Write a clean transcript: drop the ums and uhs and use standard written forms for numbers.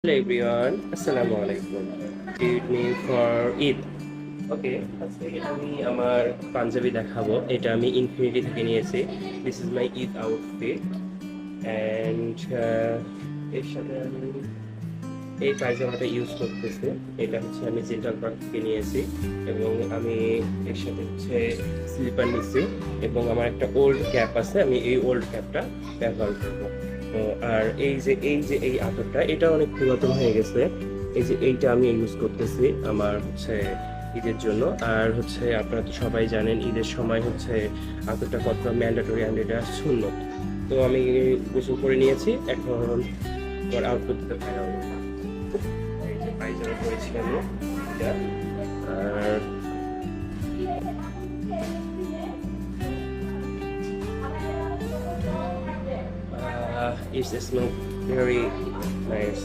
Hello everyone, Assalamu alaikum. Good evening for Eid. ওকে, আজকে আমি আমার পাঞ্জাবি দেখাবো। এটা আমি ইনফিনিটি থেকে নিয়েছি। This is my Eid outfit and এর সাথে আমি এই পায়জামাটা ইউজ করতেছি। এটা হচ্ছে আমি জেন্টাল পার্ক থেকে নিয়েছি এবং আমি এর সাথে হচ্ছে স্লিপার নিচ্ছি এবং আমার একটা ওল্ড ক্যাপ আছে, আমি এই ওল্ড ক্যাপটা ব্যবহার করবো। তো আর এই আতরটা এটা অনেক পুরাতন হয়ে গেছে। এই যে এইটা আমি ইউজ করতেছি আমার হচ্ছে ঈদের জন্য। আর হচ্ছে আপনারা তো সবাই জানেন ঈদের সময় হচ্ছে আতরটা কত ম্যান্ডেটরি অ্যান্ড এটা সুন্নত। তো আমি গোসল করে নিয়েছি, এখন আমার আউটপুট দিতে পারি। এই যে পায়জামা পরেছি আমি এটা। আর it smells very nice.